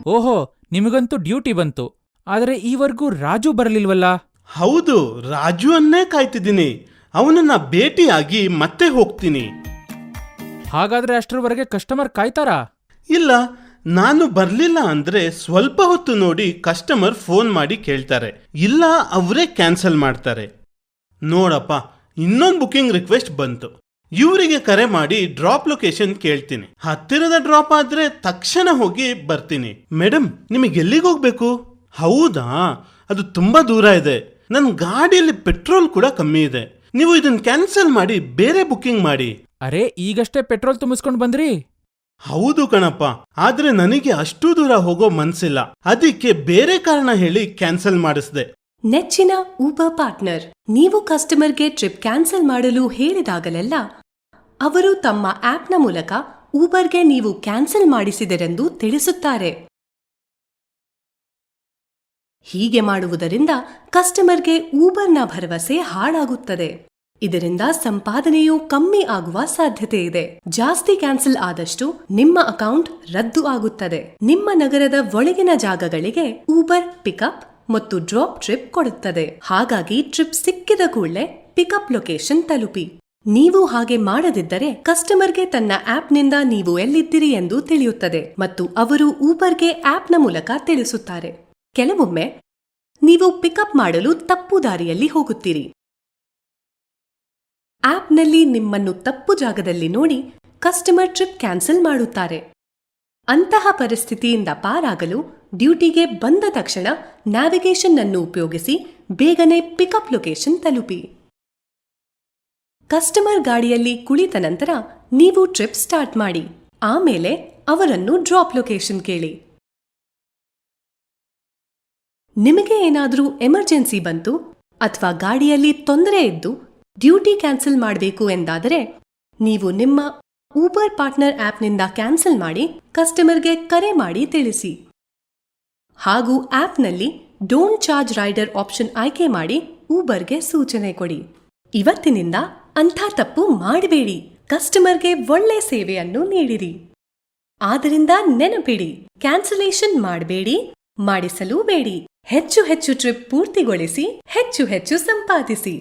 ಓಹೋ, ನಿಮಗಂತೂ ಡ್ಯೂಟಿ ಬಂತು. ಆದರೆ ಈವರೆಗೂ ರಾಜು ಬರಲಿಲ್ವಲ್ಲ? ಹೌದು, ರಾಜು ಅನ್ನೇ ಕಾಯ್ತಿದ್ದೀನಿ. ಅವನನ್ನ ಭೇಟಿಯಾಗಿ ಮತ್ತೆ ಹೋಗ್ತೀನಿ. ಹಾಗಾದ್ರೆ ಅಷ್ಟರವರೆಗೆ ಕಸ್ಟಮರ್ ಕಾಯ್ತಾರಾ? ಇಲ್ಲ, ನಾನು ಬರ್ಲಿಲ್ಲ ಅಂದ್ರೆ ಸ್ವಲ್ಪ ಹೊತ್ತು ನೋಡಿ ಕಸ್ಟಮರ್ ಫೋನ್ ಮಾಡಿ ಕೇಳ್ತಾರೆ, ಇಲ್ಲ ಅವರೇ ಕ್ಯಾನ್ಸಲ್ ಮಾಡ್ತಾರೆ. ನೋಡಪ್ಪ, ಇನ್ನೊಂದು ಬುಕಿಂಗ್ ರಿಕ್ವೆಸ್ಟ್ ಬಂತು. ಇವರಿಗೆ ಕರೆ ಮಾಡಿ ಡ್ರಾಪ್ ಲೊಕೇಶನ್ ಕೇಳ್ತೀನಿ. ಹತ್ತಿರದ ಡ್ರಾಪ್ ಆದ್ರೆ ತಕ್ಷಣ ಹೋಗಿ ಬರ್ತೀನಿ. ಮೇಡಮ್, ನಿಮಗೆ ಎಲ್ಲಿಗೆ ಹೋಗ್ಬೇಕು? ಹೌದಾ, ಅದು ತುಂಬಾ ದೂರ ಇದೆ. ನನ್ನ ಗಾಡಿಯಲ್ಲಿ ಪೆಟ್ರೋಲ್ ಕೂಡ ಕಮ್ಮಿ ಇದೆ. ನೀವು ಇದನ್ನ ಕ್ಯಾನ್ಸಲ್ ಮಾಡಿ ಬೇರೆ ಬುಕಿಂಗ್ ಮಾಡಿ. ಅರೆ, ಈಗಷ್ಟೇ ಪೆಟ್ರೋಲ್ ತುಂಬಿಸ್ಕೊಂಡು ಬಂದ್ರಿ? ಹೌದು ಕಣಪ್ಪ, ಆದ್ರೆ ನನಗೆ ಅಷ್ಟು ದೂರ ಹೋಗೋ ಮನ್ಸಿಲ್ಲ. ಅದಕ್ಕೆ ಬೇರೆ ಕಾರಣ ಹೇಳಿ ಕ್ಯಾನ್ಸಲ್ ಮಾಡಿಸ್ದೆ. ನೆಚ್ಚಿನ ಊಬರ್ ಪಾರ್ಟ್ನರ್, ನೀವು ಕಸ್ಟಮರ್ಗೆ ಟ್ರಿಪ್ ಕ್ಯಾನ್ಸಲ್ ಮಾಡಲು ಹೇಳಿದಾಗಲೆಲ್ಲ ಅವರು ತಮ್ಮ ಆಪ್ನ ಮೂಲಕ ಊಬರ್ಗೆ ನೀವು ಕ್ಯಾನ್ಸಲ್ ಮಾಡಿಸಿದರೆಂದು ತಿಳಿಸುತ್ತಾರೆ. ಹೀಗೆ ಮಾಡುವುದರಿಂದ ಕಸ್ಟಮರ್ಗೆ ಊಬರ್ನ ಭರವಸೆ ಹಾಳಾಗುತ್ತದೆ. ಇದರಿಂದ ಸಂಪಾದನೆಯೂ ಕಮ್ಮಿ ಆಗುವ ಸಾಧ್ಯತೆ ಇದೆ. ಜಾಸ್ತಿ ಕ್ಯಾನ್ಸಲ್ ಆದಷ್ಟು ನಿಮ್ಮ ಅಕೌಂಟ್ ರದ್ದು ಆಗುತ್ತದೆ. ನಿಮ್ಮ ನಗರದ ಒಳಗಿನ ಜಾಗಗಳಿಗೆ ಊಬರ್ ಪಿಕಪ್ ಮತ್ತು ಡ್ರಾಪ್ ಟ್ರಿಪ್ ಕೊಡುತ್ತದೆ. ಹಾಗಾಗಿ ಟ್ರಿಪ್ ಸಿಕ್ಕಿದ ಕೂಡಲೇ ಪಿಕಪ್ ಲೊಕೇಶನ್ ತಲುಪಿ. ನೀವು ಹಾಗೆ ಮಾಡದಿದ್ದರೆ ಕಸ್ಟಮರ್ಗೆ ತನ್ನ ಆಪ್ನಿಂದ ನೀವು ಎಲ್ಲಿದ್ದೀರಿ ಎಂದು ತಿಳಿಯುತ್ತದೆ ಮತ್ತು ಅವರು ಊಬರ್ಗೆ ಆಪ್ನ ಮೂಲಕ ತಿಳಿಸುತ್ತಾರೆ. ಕೆಲವೊಮ್ಮೆ ನೀವು ಪಿಕಪ್ ಮಾಡಲು ತಪ್ಪು ದಾರಿಯಲ್ಲಿ ಹೋಗುತ್ತೀರಿ. ಆಪ್ನಲ್ಲಿ ನಿಮ್ಮನ್ನು ತಪ್ಪು ಜಾಗದಲ್ಲಿ ನೋಡಿ ಕಸ್ಟಮರ್ ಟ್ರಿಪ್ ಕ್ಯಾನ್ಸಲ್ ಮಾಡುತ್ತಾರೆ. ಅಂತಹ ಪರಿಸ್ಥಿತಿಯಿಂದ ಪಾರಾಗಲು ಡ್ಯೂಟಿಗೆ ಬಂದ ತಕ್ಷಣ ನ್ಯಾವಿಗೇಷನ್ ಅನ್ನು ಉಪಯೋಗಿಸಿ ಬೇಗನೆ ಪಿಕಪ್ ಲೊಕೇಶನ್ ತಲುಪಿ. ಕಸ್ಟಮರ್ ಗಾಡಿಯಲ್ಲಿ ಕುಳಿತ ನಂತರ ನೀವು ಟ್ರಿಪ್ ಸ್ಟಾರ್ಟ್ ಮಾಡಿ. ಆಮೇಲೆ ಅವರನ್ನು ಡ್ರಾಪ್ ಲೊಕೇಶನ್ ಕೇಳಿ. ನಿಮಗೆ ಏನಾದರೂ ಎಮರ್ಜೆನ್ಸಿ ಬಂತು ಅಥವಾ ಗಾಡಿಯಲ್ಲಿ ತೊಂದರೆ ಇದ್ದು ಡ್ಯೂಟಿ ಕ್ಯಾನ್ಸಲ್ ಮಾಡಬೇಕು ಎಂದಾದರೆ ನೀವು ನಿಮ್ಮ ಊಬರ್ ಪಾರ್ಟ್ನರ್ ಆಪ್ನಿಂದ ಕ್ಯಾನ್ಸಲ್ ಮಾಡಿ ಕಸ್ಟಮರ್ಗೆ ಕರೆ ಮಾಡಿ ತಿಳಿಸಿ. ಹಾಗೂ ಆಪ್ನಲ್ಲಿ ಡೋಂಟ್ ಚಾರ್ಜ್ ರೈಡರ್ ಆಪ್ಷನ್ ಆಯ್ಕೆ ಮಾಡಿ ಊಬರ್ಗೆ ಸೂಚನೆ ಕೊಡಿ. ಇವತ್ತಿನಿಂದ ಅಂಥ ತಪ್ಪು ಮಾಡಬೇಡಿ. ಕಸ್ಟಮರ್ಗೆ ಒಳ್ಳೆ ಸೇವೆಯನ್ನು ನೀಡಿರಿ. ಆದ್ದರಿಂದ ನೆನಪಿಡಿ, ಕ್ಯಾನ್ಸಲೇಷನ್ ಮಾಡಬೇಡಿ, ಮಾಡಿಸಲೂ ಬೇಡಿ. ಹೆಚ್ಚು ಹೆಚ್ಚು ಟ್ರಿಪ್ ಪೂರ್ತಿಗೊಳಿಸಿ, ಹೆಚ್ಚು ಹೆಚ್ಚು ಸಂಪಾದಿಸಿ.